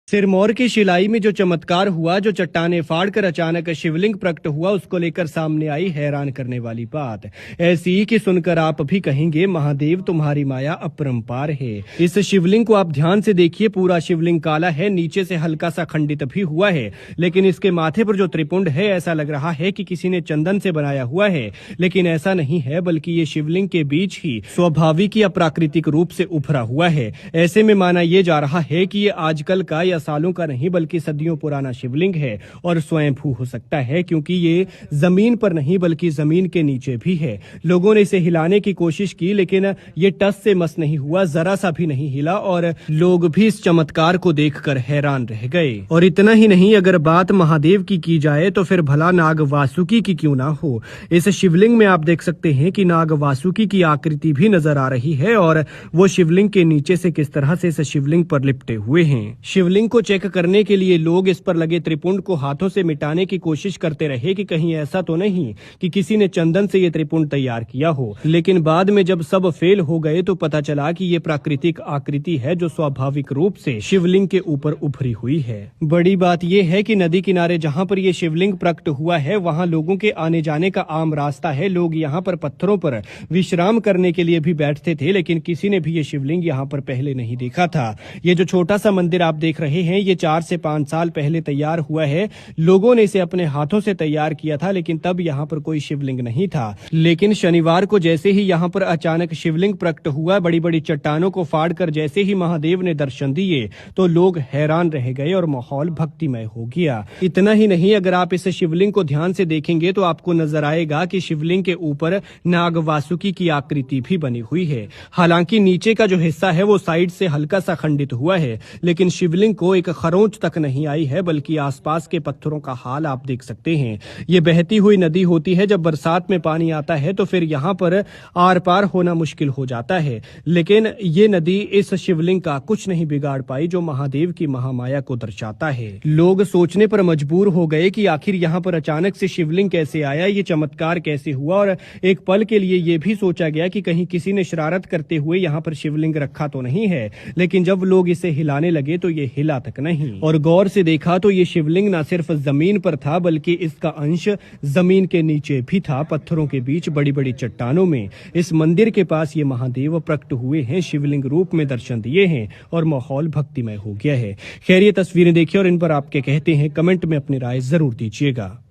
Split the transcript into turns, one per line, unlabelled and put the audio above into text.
सिरमौर की शिलाई में जो चमत्कार हुआ, जो चट्टाने फाड़कर अचानक शिवलिंग प्रकट हुआ, उसको लेकर सामने आई हैरान करने वाली बात। ऐसी ही कि सुनकर आप भी कहेंगे महादेव तुम्हारी माया अपरंपार है। इस शिवलिंग को आप ध्यान से देखिए, पूरा शिवलिंग काला है, नीचे से हल्का सा खंडित भी हुआ है, लेकिन इसके माथे पर जो त्रिपुंड है ऐसा लग रहा है कि किसी ने चंदन से बनाया हुआ है, लेकिन ऐसा नहीं है, बल्कि ये शिवलिंग के बीच ही स्वाभाविक या प्राकृतिक रूप से उभरा हुआ है। ऐसे में माना यह जा रहा है कि ये आजकल का या सालों का नहीं बल्कि सदियों पुराना शिवलिंग है और स्वयंभू हो सकता है, क्योंकि ये जमीन पर नहीं बल्कि जमीन के नीचे भी है। लोगों ने इसे हिलाने की कोशिश की, लेकिन ये टस से मस नहीं हुआ, जरा सा भी नहीं हिला और लोग भी इस चमत्कार को देखकर हैरान रह गए। और इतना ही नहीं, अगर बात महादेव की जाए तो फिर भला नाग वासुकी की क्यों ना हो। इस शिवलिंग में आप देख सकते हैं कि नाग वासुकी की आकृति भी नजर आ रही है और वो शिवलिंग के नीचे से किस तरह से इस शिवलिंग पर लिपटे हुए हैं। शिवलिंग को चेक करने के लिए लोग इस पर लगे त्रिपुंड को हाथों से मिटाने की कोशिश करते रहे कि कहीं ऐसा तो नहीं कि किसी ने चंदन से ये त्रिपुंड तैयार किया हो, लेकिन बाद में जब सब फेल हो गए तो पता चला कि ये प्राकृतिक आकृति है जो स्वाभाविक रूप से शिवलिंग के ऊपर उभरी हुई है। बड़ी बात यह है कि नदी किनारे जहाँ पर ये शिवलिंग प्रकट हुआ है वहाँ लोगों के आने जाने का आम रास्ता है। लोग यहाँ पर पत्थरों पर विश्राम करने के लिए भी बैठते थे, लेकिन किसी ने भी ये शिवलिंग यहाँ पर पहले नहीं देखा था। ये जो छोटा सा मंदिर आप देख रहे हैं, ये 4 से 5 साल पहले तैयार हुआ है। लोगों ने इसे अपने हाथों से तैयार किया था, लेकिन तब यहाँ पर कोई शिवलिंग नहीं था। लेकिन शनिवार को जैसे ही यहाँ पर अचानक शिवलिंग प्रकट हुआ, बड़ी बड़ी चट्टानों को फाड़कर जैसे ही महादेव ने दर्शन दिए तो लोग हैरान रह गए और माहौल भक्तिमय हो गया। इतना ही नहीं, अगर आप इस शिवलिंग को ध्यान से देखेंगे तो आपको नजर आएगा कि शिवलिंग के ऊपर नाग वासुकी की आकृति भी बनी हुई है। हालांकि नीचे का जो हिस्सा है वो साइड से हल्का सा खंडित हुआ है, लेकिन शिवलिंग को एक खरोंच तक नहीं आई है, बल्कि आसपास के पत्थरों का हाल आप देख सकते हैं। ये बहती हुई नदी होती है, जब बरसात में पानी आता है तो फिर यहाँ पर आर पार होना मुश्किल हो जाता है, लेकिन ये नदी इस शिवलिंग का कुछ नहीं बिगाड़ पाई, जो महादेव की महामाया को दर्शाता है। लोग सोचने पर मजबूर हो गए कि आखिर यहाँ पर अचानक से शिवलिंग कैसे आया, ये चमत्कार कैसे हुआ, और एक पल के लिए ये भी सोचा गया कि कहीं किसी ने शरारत करते हुए यहाँ पर शिवलिंग रखा तो नहीं है। लेकिन जब लोग इसे हिलाने लगे तो ये हिला तक नहीं, और गौर से देखा तो ये शिवलिंग न सिर्फ जमीन पर था बल्कि इसका अंश जमीन के नीचे भी था, पत्थरों के बीच बड़ी बड़ी चट्टानों में। इस मंदिर के पास ये महादेव प्रकट हुए हैं, शिवलिंग रूप में दर्शन दिए हैं और माहौल भक्तिमय हो गया है। खैर, ये तस्वीरें देखिए और इन पर आप क्या कहते हैं, कमेंट में अपनी राय जरूर दीजिएगा।